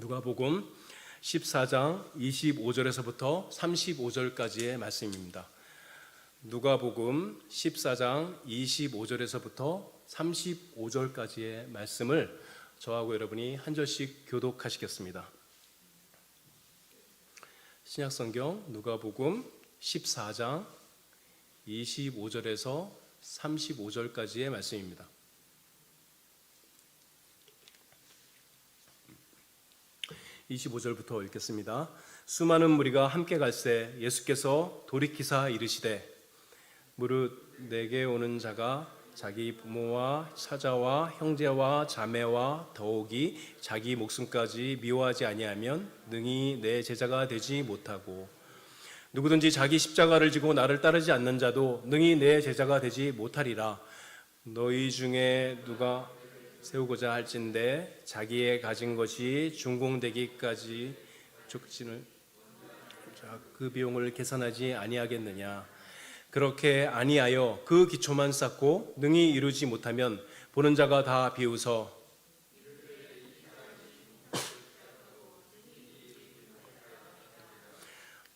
누가복음 14장 25절에서부터 35절까지의 말씀입니다. 누가복음 14장 25절에서부터 35절까지의 말씀을 저하고 여러분이 한 절씩 교독하시겠습니다. 신약성경 누가복음 14장 25절에서 35절까지의 말씀입니다. 25절부터 읽겠습니다. 수많은 무리가 함께 갈새 예수께서 돌이키사 이르시되 무릇 내게 오는 자가 자기 부모와 사자와 형제와 자매와 더욱이 자기 목숨까지 미워하지 아니하면 능히 내 제자가 되지 못하고 누구든지 자기 십자가를 지고 나를 따르지 않는 자도 능히 내 제자가 되지 못하리라. 너희 중에 누가 세우고자 할진대 자기의 가진 것이 준공되기까지 족진을 그 비용을 계산하지 아니하겠느냐. 그렇게 아니하여 그 기초만 쌓고 능히 이루지 못하면 보는 자가 다 비웃어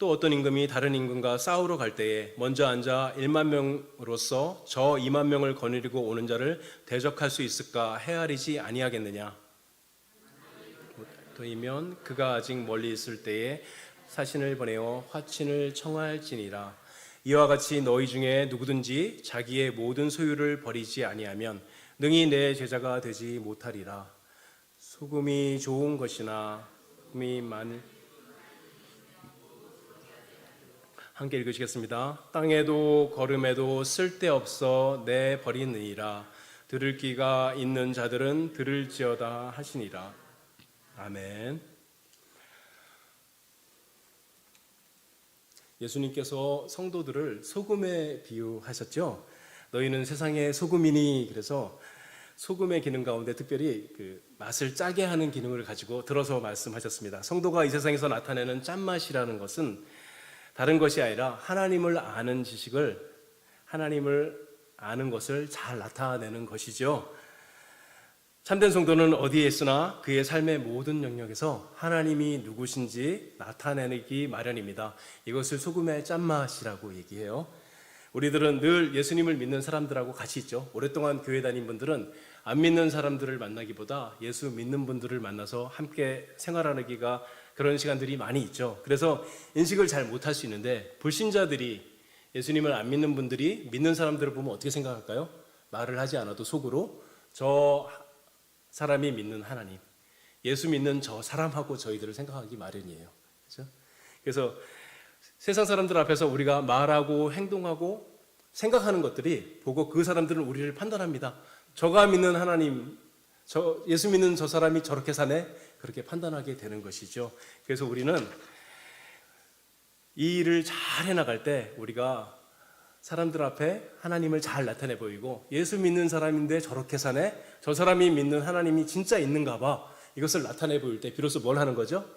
또 어떤 임금이 다른 임금과 싸우러 갈 때에 먼저 앉아 1만 명으로서 저 2만 명을 거느리고 오는 자를 대적할 수 있을까 헤아리지 아니하겠느냐. 또이면 그가 아직 멀리 있을 때에 사신을 보내어 화친을 청할지니라. 이와 같이 너희 중에 누구든지 자기의 모든 소유를 버리지 아니하면 능히 내 제자가 되지 못하리라. 소금이 좋은 것이나 소금이 많을 함께 읽으시겠습니다. 땅에도 걸음에도 쓸데없어 내버리느니라. 들을 귀가 있는 자들은 들을지어다 하시니라. 아멘. 예수님께서 성도들을 소금에 비유하셨죠. 너희는 세상의 소금이니. 그래서 소금의 기능 가운데 특별히 그 맛을 짜게 하는 기능을 가지고 들어서 말씀하셨습니다. 성도가 이 세상에서 나타내는 짠맛이라는 것은 다른 것이 아니라 하나님을 아는 지식을, 하나님을 아는 것을 잘 나타내는 것이죠. 참된 성도는 어디에 있으나 그의 삶의 모든 영역에서 하나님이 누구신지 나타내기 마련입니다. 이것을 소금의 짠맛이라고 얘기해요. 우리들은 늘 예수님을 믿는 사람들하고 같이 있죠. 오랫동안 교회 다닌 분들은 안 믿는 사람들을 만나기보다 예수 믿는 분들을 만나서 함께 생활하기가 그런 시간들이 많이 있죠. 그래서 인식을 잘 못할 수 있는데 불신자들이 예수님을 안 믿는 분들이 믿는 사람들을 보면 어떻게 생각할까요? 말을 하지 않아도 속으로 저 사람이 믿는 하나님, 예수 믿는 저 사람하고 저희들을 생각하기 마련이에요. 그렇죠? 그래서 세상 사람들 앞에서 우리가 말하고 행동하고 생각하는 것들이 보고 그 사람들은 우리를 판단합니다. 저가 믿는 하나님, 예수 믿는 저 사람이 저렇게 사네? 그렇게 판단하게 되는 것이죠. 그래서 우리는 이 일을 잘 해나갈 때 우리가 사람들 앞에 하나님을 잘 나타내 보이고 예수 믿는 사람인데 저렇게 사네? 저 사람이 믿는 하나님이 진짜 있는가 봐. 이것을 나타내 보일 때 비로소 뭘 하는 거죠?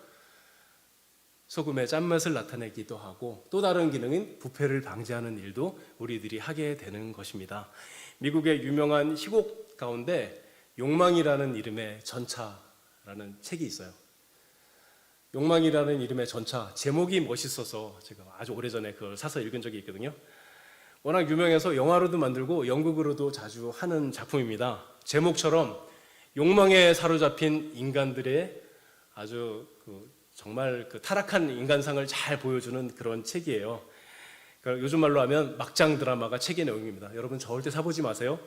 소금의 짠맛을 나타내기도 하고 또 다른 기능인 부패를 방지하는 일도 우리들이 하게 되는 것입니다. 미국의 유명한 희곡 가운데 욕망이라는 이름의 전차라는 책이 있어요. 욕망이라는 이름의 전차, 제목이 멋있어서 제가 아주 오래전에 그걸 사서 읽은 적이 있거든요. 워낙 유명해서 영화로도 만들고 연극으로도 자주 하는 작품입니다. 제목처럼 욕망에 사로잡힌 인간들의 아주 정말 타락한 인간상을 잘 보여주는 그런 책이에요. 그러니까 요즘 말로 하면 막장 드라마가 책의 내용입니다. 여러분 절대 사보지 마세요.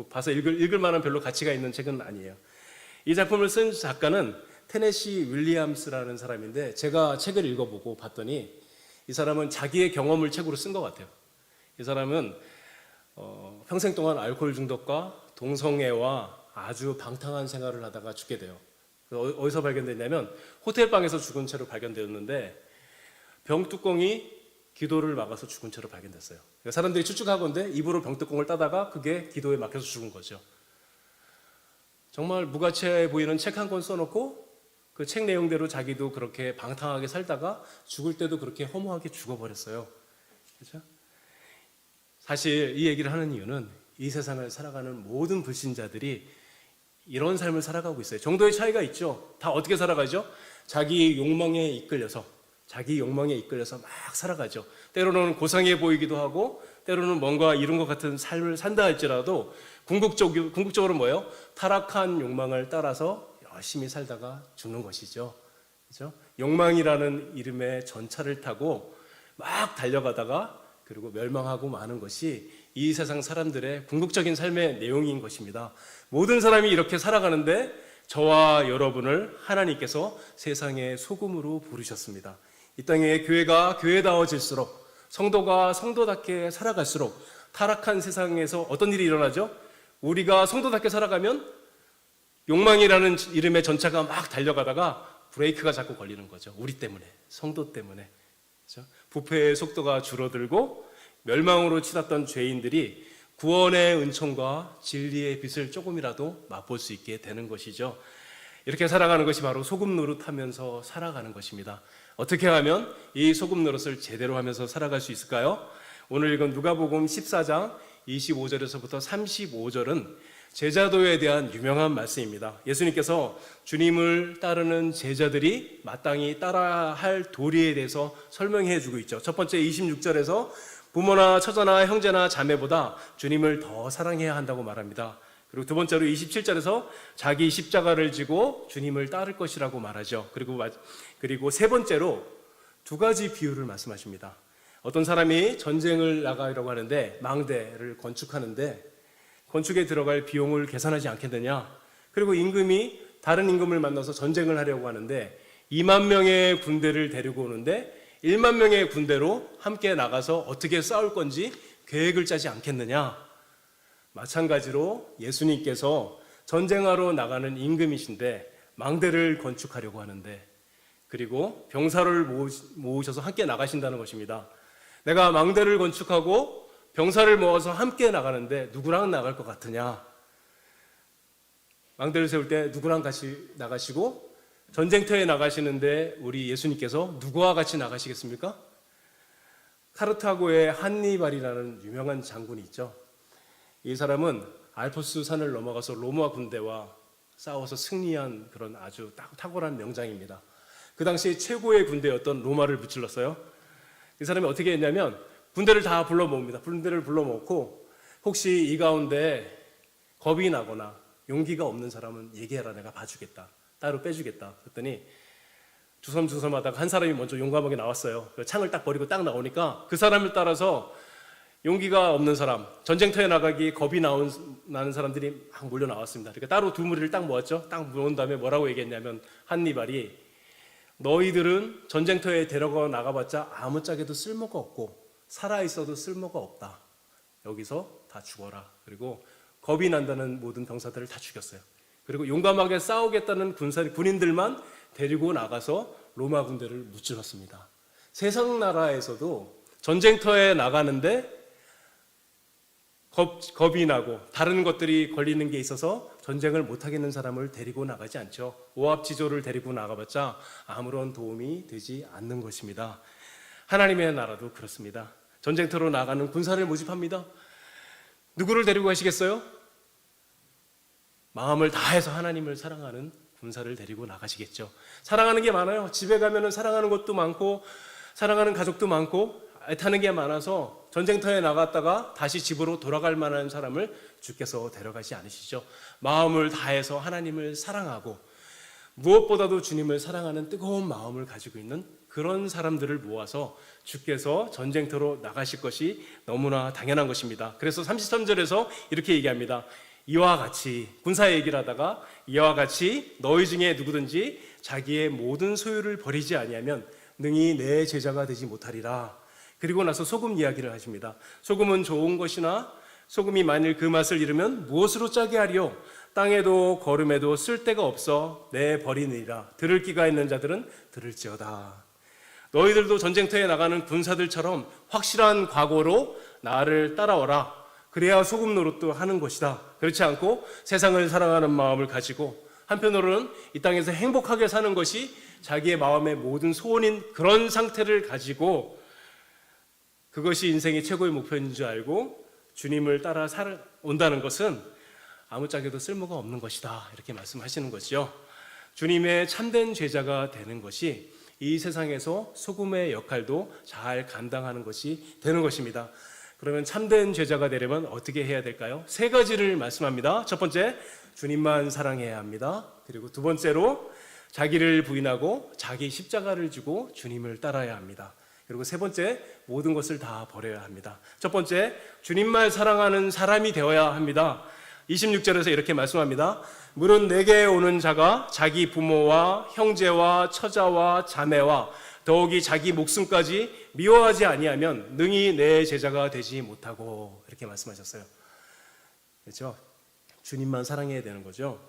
봐서 읽을 만한 별로 가치가 있는 책은 아니에요. 이 작품을 쓴 작가는 테네시 윌리엄스라는 사람인데 제가 책을 읽어보고 봤더니 이 사람은 자기의 경험을 책으로 쓴 것 같아요. 이 사람은 평생 동안 알코올 중독과 동성애와 아주 방탕한 생활을 하다가 죽게 돼요. 어디서 발견됐냐면 호텔방에서 죽은 채로 발견되었는데 병뚜껑이 기도를 막아서 죽은 채로 발견됐어요. 그러니까 사람들이 추측하건대 입으로 병뚜껑을 따다가 그게 기도에 막혀서 죽은 거죠. 정말 무가치해 보이는 책 한 권 써놓고 그 책 내용대로 자기도 그렇게 방탕하게 살다가 죽을 때도 그렇게 허무하게 죽어버렸어요. 그렇죠? 사실 이 얘기를 하는 이유는 이 세상을 살아가는 모든 불신자들이 이런 삶을 살아가고 있어요. 정도의 차이가 있죠. 다 어떻게 살아가죠? 자기 욕망에 이끌려서 막 살아가죠. 때로는 고상해 보이기도 하고 때로는 뭔가 이룬 것 같은 삶을 산다 할지라도 궁극적으로 뭐예요? 타락한 욕망을 따라서 열심히 살다가 죽는 것이죠. 그렇죠? 욕망이라는 이름의 전차를 타고 막 달려가다가 그리고 멸망하고 마는 것이 이 세상 사람들의 궁극적인 삶의 내용인 것입니다. 모든 사람이 이렇게 살아가는데 저와 여러분을 하나님께서 세상의 소금으로 부르셨습니다. 이 땅에 교회가 교회다워질수록 성도가 성도답게 살아갈수록 타락한 세상에서 어떤 일이 일어나죠? 우리가 성도답게 살아가면 욕망이라는 이름의 전차가 막 달려가다가 브레이크가 자꾸 걸리는 거죠. 우리 때문에, 성도 때문에. 그렇죠? 부패의 속도가 줄어들고 멸망으로 치닫던 죄인들이 구원의 은총과 진리의 빛을 조금이라도 맛볼 수 있게 되는 것이죠. 이렇게 살아가는 것이 바로 소금 노릇하면서 살아가는 것입니다. 어떻게 하면 이 소금 노릇을 제대로 하면서 살아갈 수 있을까요? 오늘 읽은 누가복음 14장 25절에서부터 35절은 제자도에 대한 유명한 말씀입니다. 예수님께서 주님을 따르는 제자들이 마땅히 따라야 할 도리에 대해서 설명해 주고 있죠. 첫 번째 26절에서 부모나 처자나 형제나 자매보다 주님을 더 사랑해야 한다고 말합니다. 그리고 두 번째로 27절에서 자기 십자가를 지고 주님을 따를 것이라고 말하죠. 그리고 세 번째로 두 가지 비유를 말씀하십니다. 어떤 사람이 전쟁을 나가려고 하는데 망대를 건축하는데 건축에 들어갈 비용을 계산하지 않겠느냐. 그리고 임금이 다른 임금을 만나서 전쟁을 하려고 하는데 2만 명의 군대를 데리고 오는데 1만 명의 군대로 함께 나가서 어떻게 싸울 건지 계획을 짜지 않겠느냐. 마찬가지로 예수님께서 전쟁하러 나가는 임금이신데 망대를 건축하려고 하는데 그리고 병사를 모으셔서 함께 나가신다는 것입니다. 내가 망대를 건축하고 병사를 모아서 함께 나가는데 누구랑 나갈 것 같으냐? 망대를 세울 때 누구랑 같이 나가시고 전쟁터에 나가시는데 우리 예수님께서 누구와 같이 나가시겠습니까? 카르타고의 한니발이라는 유명한 장군이 있죠. 이 사람은 알프스 산을 넘어가서 로마 군대와 싸워서 승리한 그런 아주 탁월한 명장입니다. 그 당시 최고의 군대였던 로마를 무찔렀어요. 이 사람이 어떻게 했냐면 군대를 다 불러 모읍니다. 군대를 불러 모고 혹시 이 가운데 겁이 나거나 용기가 없는 사람은 얘기해라. 내가 봐주겠다. 따로 빼주겠다. 그랬더니 주섬주섬 하다가 한 사람이 먼저 용감하게 나왔어요. 창을 딱 버리고 딱 나오니까 그 사람을 따라서 용기가 없는 사람, 전쟁터에 나가기 겁이 나는 사람들이 막 몰려 나왔습니다. 그러니까 따로 두 무리를 딱 모았죠. 딱 모은 다음에 뭐라고 얘기했냐면 한니발이 너희들은 전쟁터에 데려가 나가봤자 아무짝에도 쓸모가 없고 살아있어도 쓸모가 없다. 여기서 다 죽어라. 그리고 겁이 난다는 모든 병사들을 다 죽였어요. 그리고 용감하게 싸우겠다는 군인들만 데리고 나가서 로마 군대를 무찔렀습니다. 세상 나라에서도 전쟁터에 나가는데 겁이 나고 다른 것들이 걸리는 게 있어서 전쟁을 못하겠는 사람을 데리고 나가지 않죠. 오합지졸을 데리고 나가봤자 아무런 도움이 되지 않는 것입니다. 하나님의 나라도 그렇습니다. 전쟁터로 나가는 군사를 모집합니다. 누구를 데리고 가시겠어요? 마음을 다해서 하나님을 사랑하는 군사를 데리고 나가시겠죠. 사랑하는 게 많아요. 집에 가면은 사랑하는 것도 많고 사랑하는 가족도 많고 애타는 게 많아서 전쟁터에 나갔다가 다시 집으로 돌아갈 만한 사람을 주께서 데려가지 않으시죠. 마음을 다해서 하나님을 사랑하고 무엇보다도 주님을 사랑하는 뜨거운 마음을 가지고 있는 그런 사람들을 모아서 주께서 전쟁터로 나가실 것이 너무나 당연한 것입니다. 그래서 33절에서 이렇게 얘기합니다. 이와 같이 군사 얘기를 하다가 이와 같이 너희 중에 누구든지 자기의 모든 소유를 버리지 아니하면 능히 내 제자가 되지 못하리라. 그리고 나서 소금 이야기를 하십니다. 소금은 좋은 것이나 소금이 만일 그 맛을 잃으면 무엇으로 짜게 하리요? 땅에도 거름에도 쓸 데가 없어 내 버리느니라. 들을 귀가 있는 자들은 들을지어다. 너희들도 전쟁터에 나가는 군사들처럼 확실한 각오로 나를 따라오라. 그래야 소금 노릇도 하는 것이다. 그렇지 않고 세상을 사랑하는 마음을 가지고 한편으로는 이 땅에서 행복하게 사는 것이 자기의 마음의 모든 소원인 그런 상태를 가지고 그것이 인생의 최고의 목표인 줄 알고 주님을 따라 온다는 것은 아무짝에도 쓸모가 없는 것이다, 이렇게 말씀하시는 거죠. 주님의 참된 제자가 되는 것이 이 세상에서 소금의 역할도 잘 감당하는 것이 되는 것입니다. 그러면 참된 제자가 되려면 어떻게 해야 될까요? 세 가지를 말씀합니다. 첫 번째, 주님만 사랑해야 합니다. 그리고 두 번째로 자기를 부인하고 자기 십자가를 지고 주님을 따라야 합니다. 그리고 세 번째, 모든 것을 다 버려야 합니다. 첫 번째, 주님만 사랑하는 사람이 되어야 합니다. 26절에서 이렇게 말씀합니다. 물은 내게 오는 자가 자기 부모와 형제와 처자와 자매와 더욱이 자기 목숨까지 미워하지 아니하면 능히 내 제자가 되지 못하고, 이렇게 말씀하셨어요. 그렇죠? 주님만 사랑해야 되는 거죠.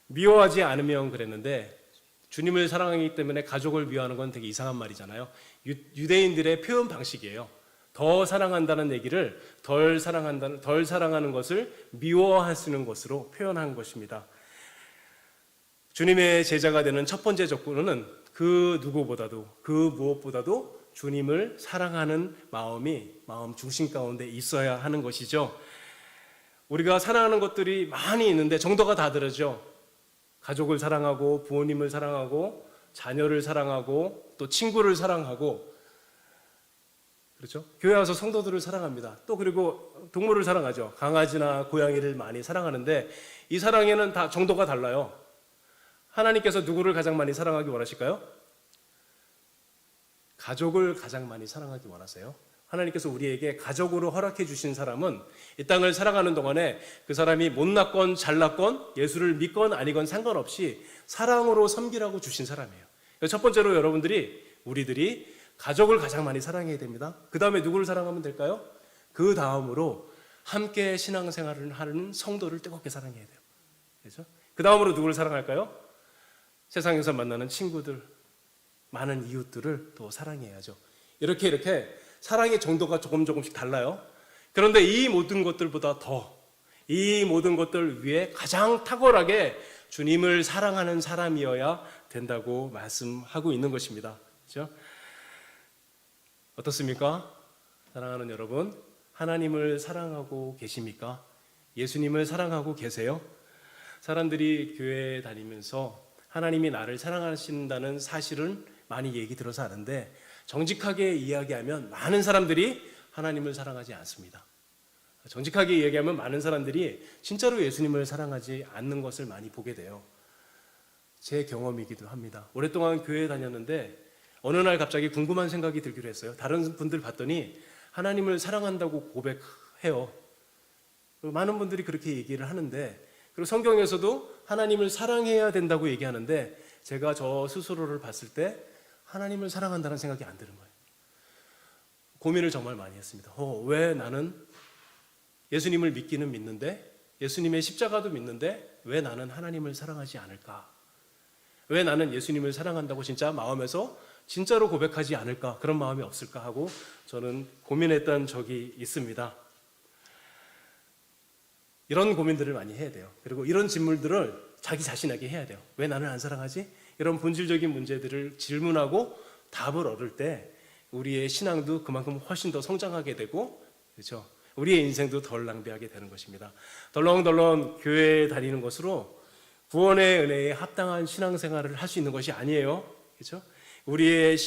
미워하지 않으면 그랬는데, 주님을 사랑하기 때문에 가족을 미워하는 건 되게 이상한 말이잖아요. 유대인들의 표현 방식이에요. 더 사랑한다는 얘기를 덜 사랑하는 것을 미워하시는 것으로 표현한 것입니다. 주님의 제자가 되는 첫 번째 조건은 그 누구보다도, 그 무엇보다도 주님을 사랑하는 마음이 마음 중심 가운데 있어야 하는 것이죠. 우리가 사랑하는 것들이 많이 있는데 정도가 다 다르죠. 가족을 사랑하고 부모님을 사랑하고 자녀를 사랑하고 또 친구를 사랑하고, 그렇죠? 교회 와서 성도들을 사랑합니다. 또 그리고 동물을 사랑하죠. 강아지나 고양이를 많이 사랑하는데 이 사랑에는 다 정도가 달라요. 하나님께서 누구를 가장 많이 사랑하기 원하실까요? 가족을 가장 많이 사랑하기 원하세요. 하나님께서 우리에게 가족으로 허락해 주신 사람은 이 땅을 살아가는 동안에 그 사람이 못났건 잘났건 예수를 믿건 아니건 상관없이 사랑으로 섬기라고 주신 사람이에요. 첫 번째로 우리들이 가족을 가장 많이 사랑해야 됩니다. 그 다음에 누구를 사랑하면 될까요? 그 다음으로 함께 신앙생활을 하는 성도를 뜨겁게 사랑해야 돼요. 그렇죠? 그 다음으로 누구를 사랑할까요? 세상에서 만나는 친구들, 많은 이웃들을 또 사랑해야죠. 이렇게 사랑의 정도가 조금씩 달라요. 그런데 이 모든 것들보다 이 모든 것들 위에 가장 탁월하게 주님을 사랑하는 사람이어야 된다고 말씀하고 있는 것입니다. 그렇죠? 어떻습니까? 사랑하는 여러분, 하나님을 사랑하고 계십니까? 예수님을 사랑하고 계세요? 사람들이 교회에 다니면서 하나님이 나를 사랑하신다는 사실은 많이 얘기 들어서 아는데, 정직하게 이야기하면 많은 사람들이 하나님을 사랑하지 않습니다. 정직하게 이야기하면 많은 사람들이 진짜로 예수님을 사랑하지 않는 것을 많이 보게 돼요. 제 경험이기도 합니다. 오랫동안 교회에 다녔는데 어느 날 갑자기 궁금한 생각이 들기로 했어요. 다른 분들 봤더니 하나님을 사랑한다고 고백해요. 많은 분들이 그렇게 얘기를 하는데, 그리고 성경에서도 하나님을 사랑해야 된다고 얘기하는데, 제가 저 스스로를 봤을 때 하나님을 사랑한다는 생각이 안 드는 거예요. 고민을 정말 많이 했습니다. 왜 나는 예수님을 믿기는 믿는데, 예수님의 십자가도 믿는데 왜 나는 하나님을 사랑하지 않을까? 왜 나는 예수님을 사랑한다고 진짜 마음에서 진짜로 고백하지 않을까? 그런 마음이 없을까 하고 저는 고민했던 적이 있습니다. 이런 고민들을 많이 해야 돼요. 그리고 이런 질문들을 자기 자신에게 해야 돼요. 왜 나는 안 사랑하지? 이런 본질적인 문제들을 질문하고 답을 얻을 때 우리의 신앙도 그만큼 훨씬 더 성장하게 되고, 그렇죠? 우리의 인생도 덜 낭비하게 되는 것입니다. 덜렁덜렁 교회에 다니는 것으로 구원의 은혜에 합당한 신앙생활을 할 수 있는 것이 아니에요. 그렇죠? 우리의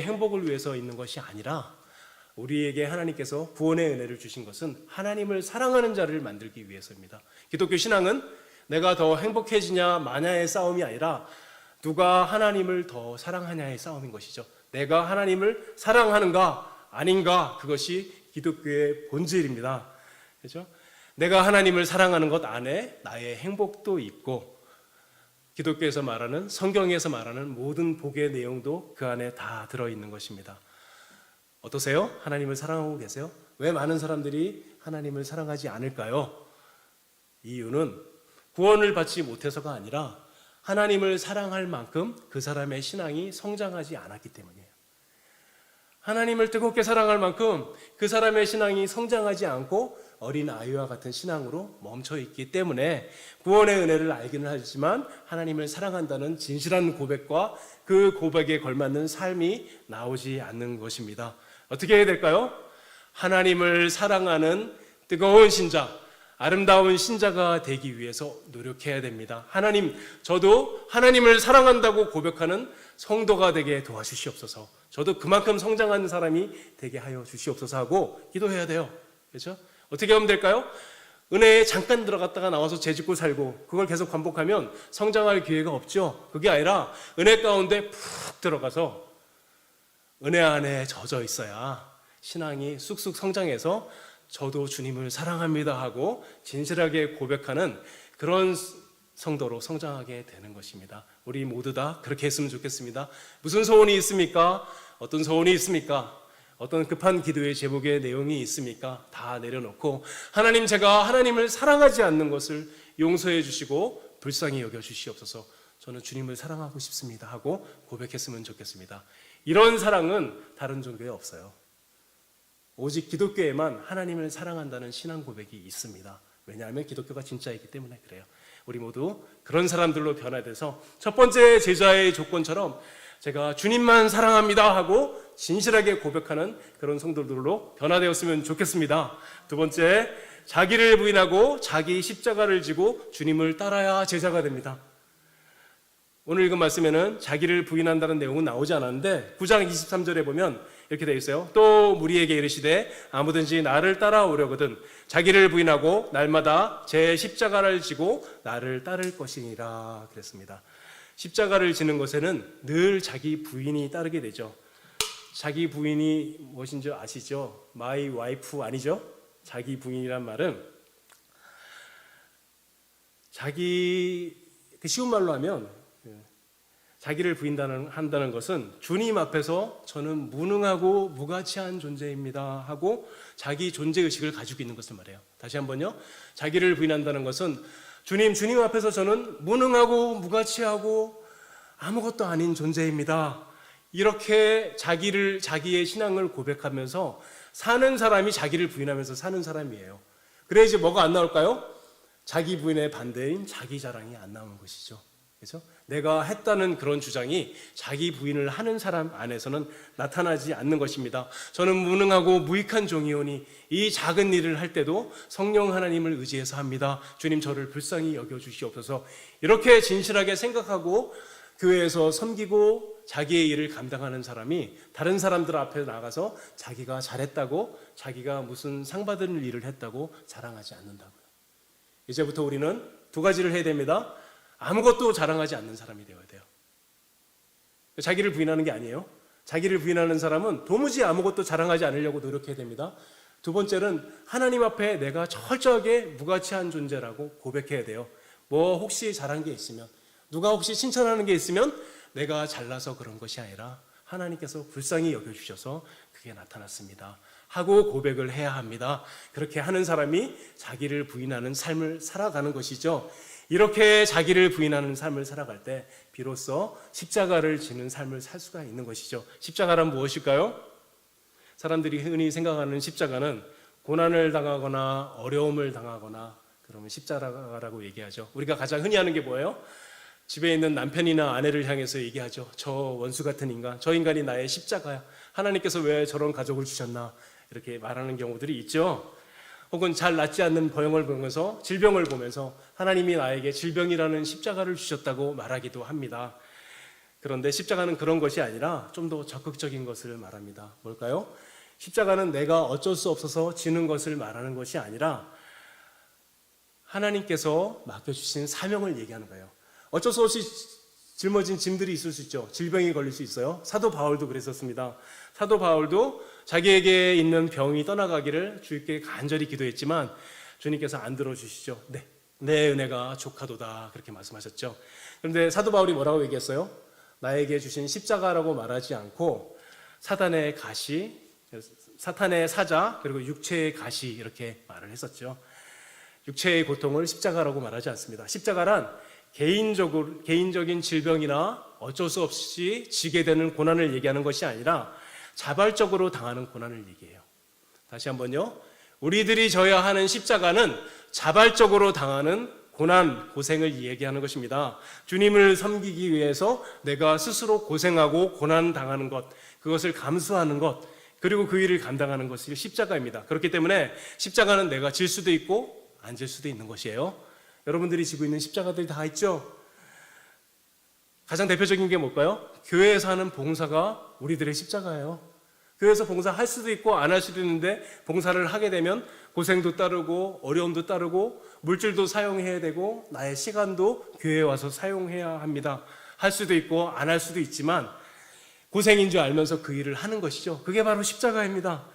행복을 위해서 있는 것이 아니라, 우리에게 하나님께서 구원의 은혜를 주신 것은 하나님을 사랑하는 자를 만들기 위해서입니다. 기독교 신앙은 내가 더 행복해지냐 마냐의 싸움이 아니라 누가 하나님을 더 사랑하냐의 싸움인 것이죠. 내가 하나님을 사랑하는가 아닌가, 그것이 기독교의 본질입니다. 그렇죠? 내가 하나님을 사랑하는 것 안에 나의 행복도 있고, 기독교에서 말하는, 성경에서 말하는 모든 복의 내용도 그 안에 다 들어있는 것입니다. 어떠세요? 하나님을 사랑하고 계세요? 왜 많은 사람들이 하나님을 사랑하지 않을까요? 이유는 구원을 받지 못해서가 아니라 하나님을 사랑할 만큼 그 사람의 신앙이 성장하지 않았기 때문이에요. 하나님을 뜨겁게 사랑할 만큼 그 사람의 신앙이 성장하지 않고 어린 아이와 같은 신앙으로 멈춰 있기 때문에 구원의 은혜를 알기는 하지만 하나님을 사랑한다는 진실한 고백과 그 고백에 걸맞는 삶이 나오지 않는 것입니다. 어떻게 해야 될까요? 하나님을 사랑하는 뜨거운 신자, 아름다운 신자가 되기 위해서 노력해야 됩니다. 하나님, 저도 하나님을 사랑한다고 고백하는 성도가 되게 도와주시옵소서. 저도 그만큼 성장한 사람이 되게 하여 주시옵소서 하고 기도해야 돼요. 그렇죠? 어떻게 하면 될까요? 은혜에 잠깐 들어갔다가 나와서 죄짓고 살고 그걸 계속 반복하면 성장할 기회가 없죠. 그게 아니라 은혜 가운데 푹 들어가서 은혜 안에 젖어 있어야 신앙이 쑥쑥 성장해서 저도 주님을 사랑합니다 하고 진실하게 고백하는 그런 성도로 성장하게 되는 것입니다. 우리 모두 다 그렇게 했으면 좋겠습니다. 무슨 소원이 있습니까? 어떤 소원이 있습니까? 어떤 급한 기도의 제목의 내용이 있습니까? 다 내려놓고 하나님, 제가 하나님을 사랑하지 않는 것을 용서해 주시고 불쌍히 여겨 주시옵소서. 저는 주님을 사랑하고 싶습니다 하고 고백했으면 좋겠습니다. 이런 사랑은 다른 종교에 없어요. 오직 기독교에만 하나님을 사랑한다는 신앙 고백이 있습니다. 왜냐하면 기독교가 진짜이기 때문에 그래요. 우리 모두 그런 사람들로 변화돼서 첫 번째 제자의 조건처럼 제가 주님만 사랑합니다 하고 진실하게 고백하는 그런 성도들로 변화되었으면 좋겠습니다. 두 번째, 자기를 부인하고 자기 십자가를 지고 주님을 따라야 제자가 됩니다. 오늘 읽은 말씀에는 자기를 부인한다는 내용은 나오지 않았는데 9장 23절에 보면 이렇게 되어 있어요. 또 무리에게 이르시되 아무든지 나를 따라오려거든 자기를 부인하고 날마다 제 십자가를 지고 나를 따를 것이니라 그랬습니다. 십자가를 지는 것에는 늘 자기 부인이 따르게 되죠. 자기 부인이 무엇인지 아시죠? My wife 아니죠? 자기 부인이란 말은 쉬운 말로 하면 자기를 부인한다는 것은 주님 앞에서 저는 무능하고 무가치한 존재입니다 하고 자기 존재의식을 가지고 있는 것을 말해요. 다시 한번요. 자기를 부인한다는 것은 주님 앞에서 저는 무능하고 무가치하고 아무것도 아닌 존재입니다. 이렇게 자기의 신앙을 고백하면서 사는 사람이 자기를 부인하면서 사는 사람이에요. 그래 이제 뭐가 안 나올까요? 자기 부인의 반대인 자기 자랑이 안 나오는 것이죠. 그렇죠? 내가 했다는 그런 주장이 자기 부인을 하는 사람 안에서는 나타나지 않는 것입니다. 저는 무능하고 무익한 종이오니 이 작은 일을 할 때도 성령 하나님을 의지해서 합니다. 주님 저를 불쌍히 여겨주시옵소서. 이렇게 진실하게 생각하고 교회에서 섬기고 자기의 일을 감당하는 사람이 다른 사람들 앞에 나가서 자기가 잘했다고, 자기가 무슨 상 받을 일을 했다고 자랑하지 않는다고요. 이제부터 우리는 두 가지를 해야 됩니다. 아무것도 자랑하지 않는 사람이 되어야 돼요. 자기를 부인하는 게 아니에요. 자기를 부인하는 사람은 도무지 아무것도 자랑하지 않으려고 노력해야 됩니다. 두 번째는 하나님 앞에 내가 철저하게 무가치한 존재라고 고백해야 돼요. 뭐 혹시 잘한 게 있으면, 누가 혹시 칭찬하는 게 있으면 내가 잘나서 그런 것이 아니라 하나님께서 불쌍히 여겨주셔서 그게 나타났습니다 하고 고백을 해야 합니다. 그렇게 하는 사람이 자기를 부인하는 삶을 살아가는 것이죠. 이렇게 자기를 부인하는 삶을 살아갈 때 비로소 십자가를 지는 삶을 살 수가 있는 것이죠. 십자가란 무엇일까요? 사람들이 흔히 생각하는 십자가는 고난을 당하거나 어려움을 당하거나 그러면 십자가라고 얘기하죠. 우리가 가장 흔히 하는 게 뭐예요? 집에 있는 남편이나 아내를 향해서 얘기하죠. 저 원수 같은 인간, 저 인간이 나의 십자가야. 하나님께서 왜 저런 가족을 주셨나? 이렇게 말하는 경우들이 있죠. 혹은 잘 낫지 않는 병을 보면서, 질병을 보면서 하나님이 나에게 질병이라는 십자가를 주셨다고 말하기도 합니다. 그런데 십자가는 그런 것이 아니라 좀 더 적극적인 것을 말합니다. 뭘까요? 십자가는 내가 어쩔 수 없어서 지는 것을 말하는 것이 아니라 하나님께서 맡겨주신 사명을 얘기하는 거예요. 어쩔 수 없이 짊어진 짐들이 있을 수 있죠. 질병이 걸릴 수 있어요. 사도 바울도 그랬었습니다. 사도 바울도 자기에게 있는 병이 떠나가기를 주님께 간절히 기도했지만 주님께서 안 들어주시죠. 네, 내 은혜가 족하도다 그렇게 말씀하셨죠. 그런데 사도 바울이 뭐라고 얘기했어요? 나에게 주신 십자가라고 말하지 않고 사탄의 가시, 사탄의 사자, 그리고 육체의 가시 이렇게 말을 했었죠. 육체의 고통을 십자가라고 말하지 않습니다. 십자가란 개인적인 질병이나 어쩔 수 없이 지게 되는 고난을 얘기하는 것이 아니라 자발적으로 당하는 고난을 얘기해요. 다시 한번요. 우리들이 져야 하는 십자가는 자발적으로 당하는 고난, 고생을 얘기하는 것입니다. 주님을 섬기기 위해서 내가 스스로 고생하고 고난 당하는 것, 그것을 감수하는 것, 그리고 그 일을 감당하는 것이 십자가입니다. 그렇기 때문에 십자가는 내가 질 수도 있고 안 질 수도 있는 것이에요. 여러분들이 지고 있는 십자가들이 다 있죠. 가장 대표적인 게 뭘까요? 교회에서 하는 봉사가 우리들의 십자가예요. 교회에서 봉사할 수도 있고 안 할 수도 있는데, 봉사를 하게 되면 고생도 따르고 어려움도 따르고 물질도 사용해야 되고 나의 시간도 교회에 와서 사용해야 합니다. 할 수도 있고 안 할 수도 있지만 고생인 줄 알면서 그 일을 하는 것이죠. 그게 바로 십자가입니다.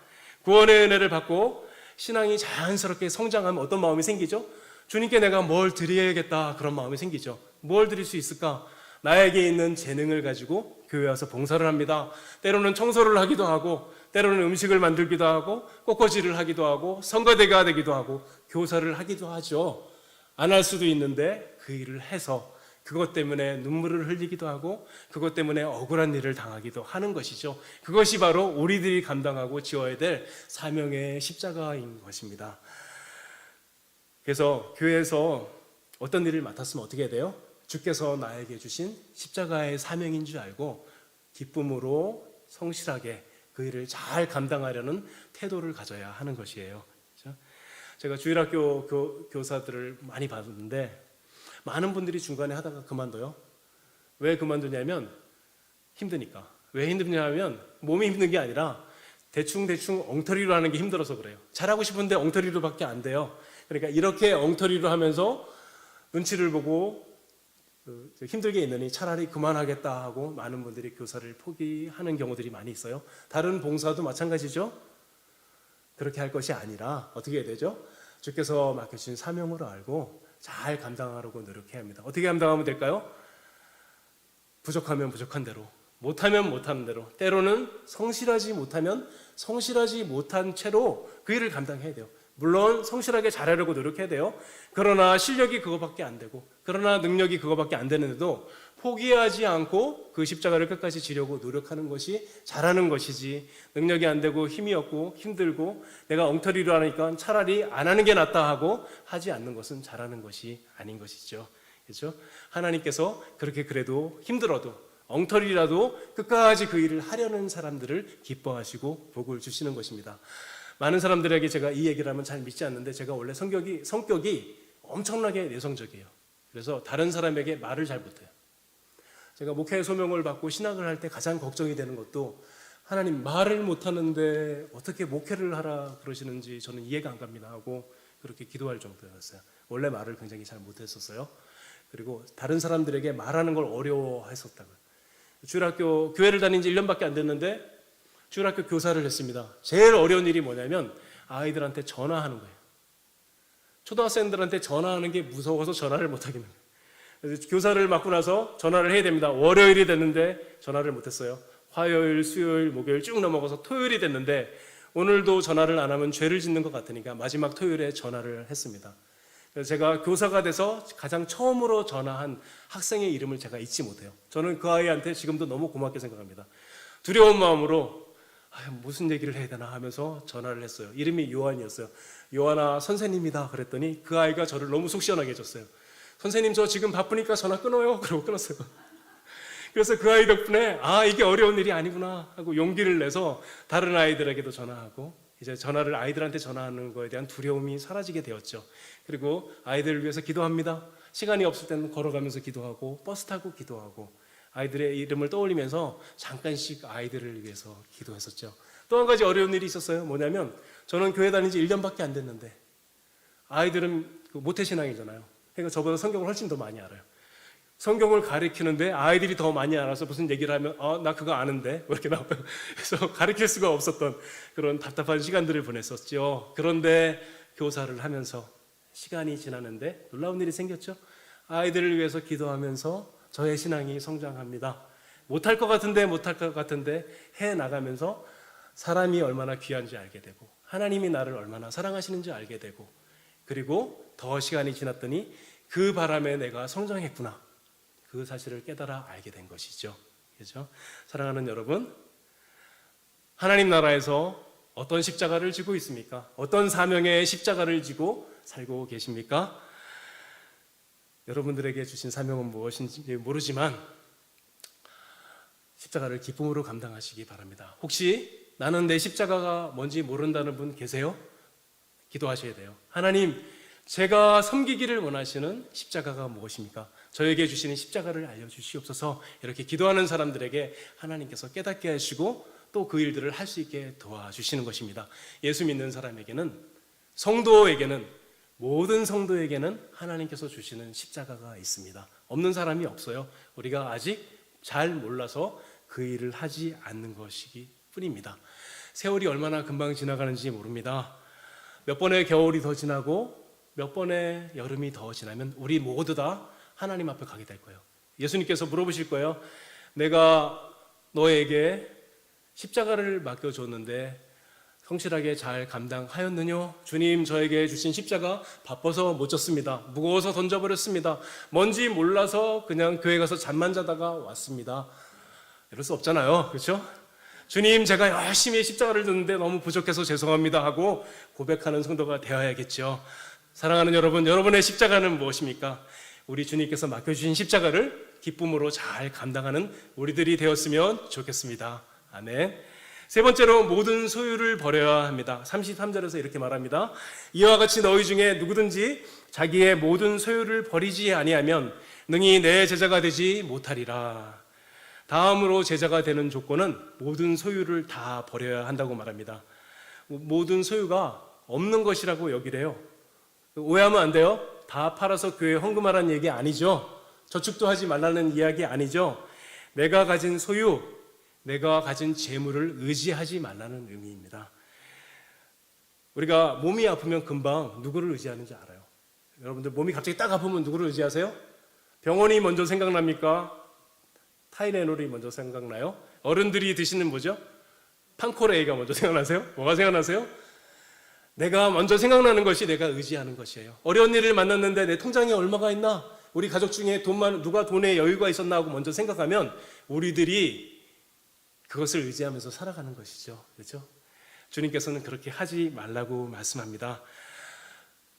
구원의 은혜를 받고 신앙이 자연스럽게 성장하면 어떤 마음이 생기죠? 주님께 내가 뭘 드려야겠다, 그런 마음이 생기죠. 뭘 드릴 수 있을까? 나에게 있는 재능을 가지고 교회 와서 봉사를 합니다. 때로는 청소를 하기도 하고, 때로는 음식을 만들기도 하고, 꽃꽂이를 하기도 하고, 성가대가 되기도 하고, 교사를 하기도 하죠. 안 할 수도 있는데 그 일을 해서 그것 때문에 눈물을 흘리기도 하고, 그것 때문에 억울한 일을 당하기도 하는 것이죠. 그것이 바로 우리들이 감당하고 지어야 될 사명의 십자가인 것입니다. 그래서 교회에서 어떤 일을 맡았으면 어떻게 해야 돼요? 주께서 나에게 주신 십자가의 사명인 줄 알고 기쁨으로 성실하게 그 일을 잘 감당하려는 태도를 가져야 하는 것이에요. 그렇죠? 제가 주일학교 교사들을 많이 봤는데 많은 분들이 중간에 하다가 그만둬요. 왜 그만두냐면 힘드니까. 왜 힘드냐면 몸이 힘든 게 아니라 대충 엉터리로 하는 게 힘들어서 그래요. 잘하고 싶은데 엉터리로밖에 안 돼요. 그러니까 이렇게 엉터리로 하면서 눈치를 보고 힘들게 있느니 차라리 그만하겠다 하고 많은 분들이 교사를 포기하는 경우들이 많이 있어요. 다른 봉사도 마찬가지죠. 그렇게 할 것이 아니라 어떻게 해야 되죠? 주께서 맡겨주신 사명으로 알고 잘 감당하려고 노력해야 합니다. 어떻게 감당하면 될까요? 부족하면 부족한 대로, 못하면 못하는 대로, 때로는 성실하지 못하면 성실하지 못한 채로 그 일을 감당해야 돼요. 물론 성실하게 잘하려고 노력해야 돼요. 그러나 실력이 그거밖에 안 되고, 그러나 능력이 그거밖에 안 되는데도 포기하지 않고 그 십자가를 끝까지 지려고 노력하는 것이 잘하는 것이지, 능력이 안 되고 힘이 없고 힘들고 내가 엉터리로 하니까 차라리 안 하는 게 낫다 하고 하지 않는 것은 잘하는 것이 아닌 것이죠. 그렇죠? 하나님께서 그렇게 그래도 힘들어도 엉터리라도 끝까지 그 일을 하려는 사람들을 기뻐하시고 복을 주시는 것입니다. 많은 사람들에게 제가 이 얘기를 하면 잘 믿지 않는데, 제가 원래 성격이 엄청나게 내성적이에요. 그래서 다른 사람에게 말을 잘 못해요. 제가 목회 소명을 받고 신학을 할 때 가장 걱정이 되는 것도, 하나님 말을 못하는데 어떻게 목회를 하라 그러시는지 저는 이해가 안 갑니다 하고 그렇게 기도할 정도였어요. 원래 말을 굉장히 잘 못했었어요. 그리고 다른 사람들에게 말하는 걸 어려워했었다고요. 주일학교 교회를 다닌 지 1년밖에 안 됐는데 주일학교 교사를 했습니다. 제일 어려운 일이 뭐냐면 아이들한테 전화하는 거예요. 초등학생들한테 전화하는 게 무서워서 전화를 못 하겠는 거예요. 그래서 교사를 맡고 나서 전화를 해야 됩니다. 월요일이 됐는데 전화를 못 했어요. 화요일, 수요일, 목요일 쭉 넘어가서 토요일이 됐는데 오늘도 전화를 안 하면 죄를 짓는 것 같으니까 마지막 토요일에 전화를 했습니다. 그래서 제가 교사가 돼서 가장 처음으로 전화한 학생의 이름을 제가 잊지 못해요. 저는 그 아이한테 지금도 너무 고맙게 생각합니다. 두려운 마음으로 무슨 얘기를 해야 되나 하면서 전화를 했어요. 이름이 요한이었어요. 요한아, 선생님이다 그랬더니 그 아이가 저를 너무 속 시원하게 해줬어요. 선생님, 저 지금 바쁘니까 전화 끊어요. 그러고 끊었어요. 그래서 그 아이 덕분에 이게 어려운 일이 아니구나 하고 용기를 내서 다른 아이들에게도 전화하고, 이제 전화를 아이들한테 전화하는 거에 대한 두려움이 사라지게 되었죠. 그리고 아이들을 위해서 기도합니다. 시간이 없을 때는 걸어가면서 기도하고 버스 타고 기도하고 아이들의 이름을 떠올리면서 잠깐씩 아이들을 위해서 기도했었죠. 또 한 가지 어려운 일이 있었어요. 뭐냐면 저는 교회 다닌 지 1년밖에 안 됐는데 아이들은 모태신앙이잖아요. 그러니까 저보다 성경을 훨씬 더 많이 알아요. 성경을 가르치는데 아이들이 더 많이 알아서 무슨 얘기를 하면 나 그거 아는데 이렇게 나와요. 그래서 가르칠 수가 없었던 그런 답답한 시간들을 보냈었죠. 그런데 교사를 하면서 시간이 지나는데 놀라운 일이 생겼죠. 아이들을 위해서 기도하면서 저의 신앙이 성장합니다. 못할 것 같은데 해나가면서 사람이 얼마나 귀한지 알게 되고 하나님이 나를 얼마나 사랑하시는지 알게 되고, 그리고 더 시간이 지났더니 그 바람에 내가 성장했구나, 그 사실을 깨달아 알게 된 것이죠. 그렇죠? 사랑하는 여러분, 하나님 나라에서 어떤 십자가를 지고 있습니까? 어떤 사명의 십자가를 지고 살고 계십니까? 여러분들에게 주신 사명은 무엇인지 모르지만 십자가를 기쁨으로 감당하시기 바랍니다. 혹시 나는 내 십자가가 뭔지 모른다는 분 계세요? 기도하셔야 돼요. 하나님, 제가 섬기기를 원하시는 십자가가 무엇입니까? 저에게 주시는 십자가를 알려주시옵소서. 이렇게 기도하는 사람들에게 하나님께서 깨닫게 하시고 또 그 일들을 할 수 있게 도와주시는 것입니다. 예수 믿는 사람에게는, 성도에게는, 모든 성도에게는 하나님께서 주시는 십자가가 있습니다. 없는 사람이 없어요. 우리가 아직 잘 몰라서 그 일을 하지 않는 것이기 뿐입니다. 세월이 얼마나 금방 지나가는지 모릅니다. 몇 번의 겨울이 더 지나고 몇 번의 여름이 더 지나면 우리 모두 다 하나님 앞에 가게 될 거예요. 예수님께서 물어보실 거예요. 내가 너에게 십자가를 맡겨줬는데 성실하게 잘 감당하였느냐? 주님, 저에게 주신 십자가 바빠서 못 졌습니다. 무거워서 던져버렸습니다. 뭔지 몰라서 그냥 교회 가서 잠만 자다가 왔습니다. 이럴 수 없잖아요. 그렇죠? 주님, 제가 열심히 십자가를 졌는데 너무 부족해서 죄송합니다 하고 고백하는 성도가 되어야겠죠. 사랑하는 여러분, 여러분의 십자가는 무엇입니까? 우리 주님께서 맡겨주신 십자가를 기쁨으로 잘 감당하는 우리들이 되었으면 좋겠습니다. 아멘. 세 번째로 모든 소유를 버려야 합니다. 33절에서 이렇게 말합니다. 이와 같이 너희 중에 누구든지 자기의 모든 소유를 버리지 아니하면 능히 내 제자가 되지 못하리라. 다음으로 제자가 되는 조건은 모든 소유를 다 버려야 한다고 말합니다. 모든 소유가 없는 것이라고 여기래요. 오해하면 안 돼요. 다 팔아서 교회에 헌금하라는 얘기 아니죠. 저축도 하지 말라는 이야기 아니죠. 내가 가진 소유, 내가 가진 재물을 의지하지 말라는 의미입니다. 우리가 몸이 아프면 금방 누구를 의지하는지 알아요. 여러분들 몸이 갑자기 딱 아프면 누구를 의지하세요? 병원이 먼저 생각납니까? 타이레놀이 먼저 생각나요? 어른들이 드시는 뭐죠? 판코레이가 먼저 생각나세요? 뭐가 생각나세요? 내가 먼저 생각나는 것이 내가 의지하는 것이에요. 어려운 일을 만났는데 내 통장에 얼마가 있나? 우리 가족 중에 누가 돈에 여유가 있었나 하고 먼저 생각하면 우리들이 그것을 의지하면서 살아가는 것이죠. 그렇죠? 주님께서는 그렇게 하지 말라고 말씀합니다.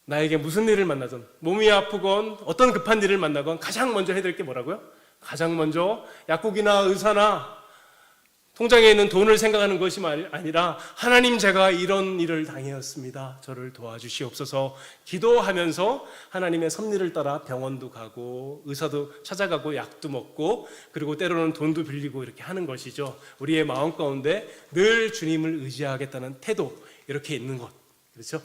나에게 무슨 일을 만나든, 몸이 아프건 어떤 급한 일을 만나건 가장 먼저 해야 될 게 뭐라고요? 가장 먼저 약국이나 의사나 통장에 있는 돈을 생각하는 것이 아니라 하나님, 제가 이런 일을 당했습니다. 저를 도와주시옵소서. 기도하면서 하나님의 섭리를 따라 병원도 가고 의사도 찾아가고 약도 먹고 그리고 때로는 돈도 빌리고 이렇게 하는 것이죠. 우리의 마음 가운데 늘 주님을 의지하겠다는 태도, 이렇게 있는 것. 그렇죠?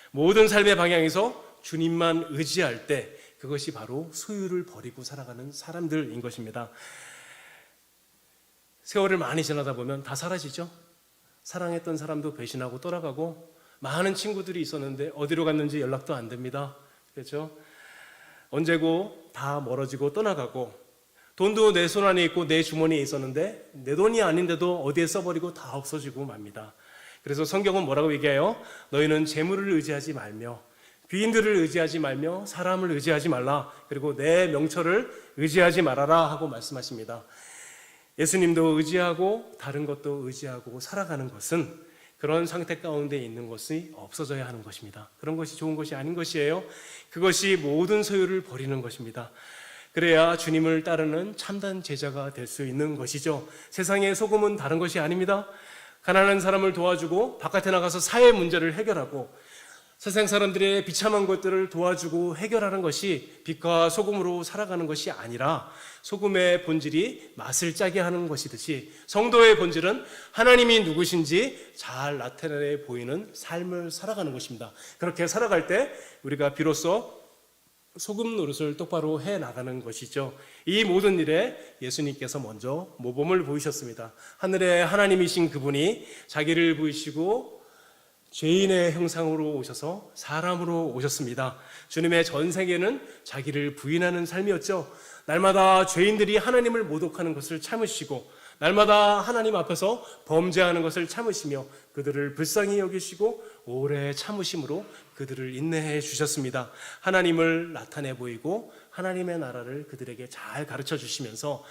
모든 삶의 방향에서 주님만 의지할 때 그것이 바로 소유를 버리고 살아가는 사람들인 것입니다. 세월을 많이 지나다 보면 다 사라지죠. 사랑했던 사람도 배신하고 떠나가고 많은 친구들이 있었는데 어디로 갔는지 연락도 안 됩니다. 그렇죠? 언제고 다 멀어지고 떠나가고 돈도 내 손 안에 있고 내 주머니에 있었는데 내 돈이 아닌데도 어디에 써버리고 다 없어지고 맙니다. 그래서 성경은 뭐라고 얘기해요? 너희는 재물을 의지하지 말며 귀인들을 의지하지 말며 사람을 의지하지 말라. 그리고 내 명철을 의지하지 말아라 하고 말씀하십니다. 예수님도 의지하고 다른 것도 의지하고 살아가는 것은 그런 상태 가운데 있는 것이 없어져야 하는 것입니다. 그런 것이 좋은 것이 아닌 것이에요. 그것이 모든 소유를 버리는 것입니다. 그래야 주님을 따르는 참된 제자가 될 수 있는 것이죠. 세상의 소금은 다른 것이 아닙니다. 가난한 사람을 도와주고 바깥에 나가서 사회 문제를 해결하고 세상 사람들의 비참한 것들을 도와주고 해결하는 것이 빛과 소금으로 살아가는 것이 아니라 소금의 본질이 맛을 짜게 하는 것이듯이 성도의 본질은 하나님이 누구신지 잘 나타내 보이는 삶을 살아가는 것입니다. 그렇게 살아갈 때 우리가 비로소 소금 노릇을 똑바로 해나가는 것이죠. 이 모든 일에 예수님께서 먼저 모범을 보이셨습니다. 하늘의 하나님이신 그분이 자기를 보이시고 죄인의 형상으로 오셔서 사람으로 오셨습니다. 주님의 전생에는 자기를 부인하는 삶이었죠. 날마다 죄인들이 하나님을 모독하는 것을 참으시고 날마다 하나님 앞에서 범죄하는 것을 참으시며 그들을 불쌍히 여기시고 오래 참으심으로 그들을 인내해 주셨습니다. 하나님을 나타내 보이고 하나님의 나라를 그들에게 잘 가르쳐 주시면서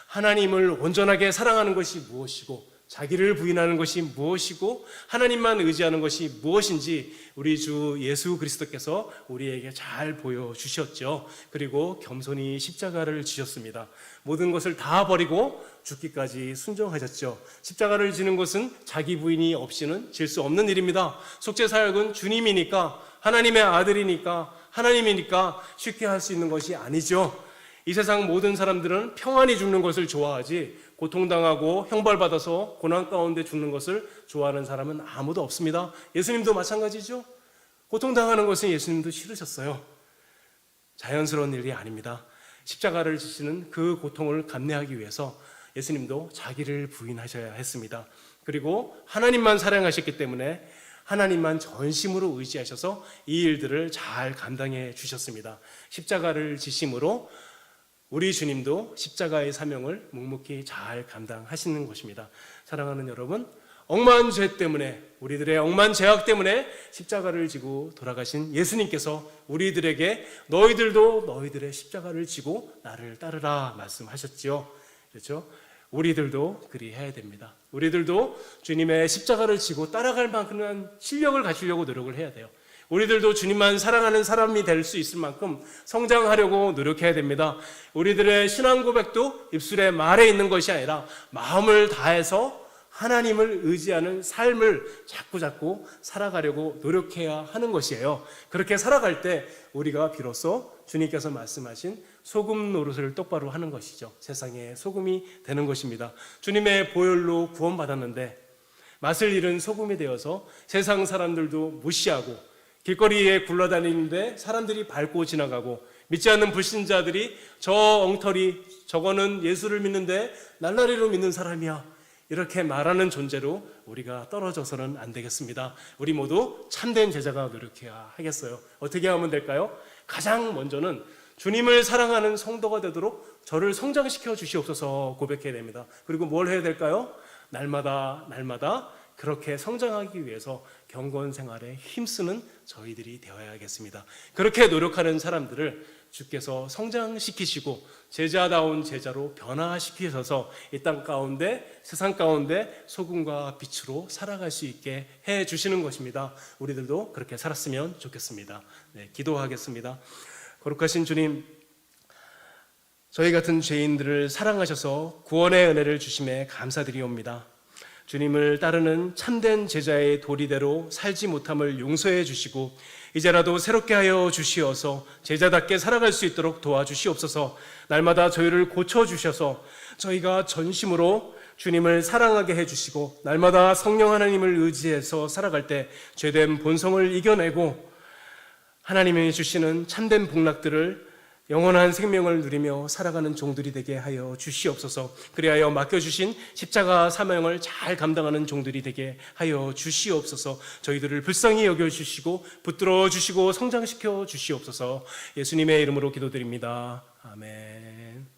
하나님을 온전하게 사랑하는 것이 무엇이고 자기를 부인하는 것이 무엇이고 하나님만 의지하는 것이 무엇인지 우리 주 예수 그리스도께서 우리에게 잘 보여주셨죠. 그리고 겸손히 십자가를 지셨습니다. 모든 것을 다 버리고 죽기까지 순종하셨죠. 십자가를 지는 것은 자기 부인이 없이는 질 수 없는 일입니다. 속죄사역은 주님이니까, 하나님의 아들이니까, 하나님이니까 쉽게 할 수 있는 것이 아니죠. 이 세상 모든 사람들은 평안히 죽는 것을 좋아하지 고통당하고 형벌받아서 고난 가운데 죽는 것을 좋아하는 사람은 아무도 없습니다. 예수님도 마찬가지죠. 고통당하는 것은 예수님도 싫으셨어요. 자연스러운 일이 아닙니다. 십자가를 지시는 그 고통을 감내하기 위해서 예수님도 자기를 부인하셔야 했습니다. 그리고 하나님만 사랑하셨기 때문에 하나님만 전심으로 의지하셔서 이 일들을 잘 감당해 주셨습니다. 십자가를 지심으로 우리 주님도 십자가의 사명을 묵묵히 잘 감당하시는 것입니다. 사랑하는 여러분, 억만 죄 때문에, 우리들의 억만 죄악 때문에 십자가를 지고 돌아가신 예수님께서 우리들에게 너희들도 너희들의 십자가를 지고 나를 따르라 말씀하셨지요. 그렇죠? 우리들도 그리해야 됩니다. 우리들도 주님의 십자가를 지고 따라갈 만큼의 실력을 갖추려고 노력을 해야 돼요. 우리들도 주님만 사랑하는 사람이 될 수 있을 만큼 성장하려고 노력해야 됩니다. 우리들의 신앙 고백도 입술의 말에 있는 것이 아니라 마음을 다해서 하나님을 의지하는 삶을 자꾸자꾸 살아가려고 노력해야 하는 것이에요. 그렇게 살아갈 때 우리가 비로소 주님께서 말씀하신 소금 노릇을 똑바로 하는 것이죠. 세상의 소금이 되는 것입니다. 주님의 보혈로 구원받았는데 맛을 잃은 소금이 되어서 세상 사람들도 무시하고 길거리에 굴러다니는데 사람들이 밟고 지나가고 믿지 않는 불신자들이 저 엉터리, 저거는 예수를 믿는데 날라리로 믿는 사람이야, 이렇게 말하는 존재로 우리가 떨어져서는 안 되겠습니다. 우리 모두 참된 제자가 노력해야 하겠어요. 어떻게 하면 될까요? 가장 먼저는 주님을 사랑하는 성도가 되도록 저를 성장시켜 주시옵소서 고백해야 됩니다. 그리고 뭘 해야 될까요? 날마다 그렇게 성장하기 위해서 경건 생활에 힘쓰는 저희들이 되어야겠습니다. 그렇게 노력하는 사람들을 주께서 성장시키시고 제자다운 제자로 변화시키셔서 이 땅 가운데, 세상 가운데 소금과 빛으로 살아갈 수 있게 해 주시는 것입니다. 우리들도 그렇게 살았으면 좋겠습니다. 네, 기도하겠습니다. 거룩하신 주님, 저희 같은 죄인들을 사랑하셔서 구원의 은혜를 주심에 감사드리옵니다. 주님을 따르는 참된 제자의 도리대로 살지 못함을 용서해 주시고 이제라도 새롭게 하여 주시어서 제자답게 살아갈 수 있도록 도와주시옵소서. 날마다 저희를 고쳐주셔서 저희가 전심으로 주님을 사랑하게 해주시고 날마다 성령 하나님을 의지해서 살아갈 때 죄된 본성을 이겨내고 하나님이 주시는 참된 복락들을 영원한 생명을 누리며 살아가는 종들이 되게 하여 주시옵소서. 그리하여 맡겨주신 십자가 사명을 잘 감당하는 종들이 되게 하여 주시옵소서. 저희들을 불쌍히 여겨주시고 붙들어 주시고 성장시켜 주시옵소서. 예수님의 이름으로 기도드립니다. 아멘.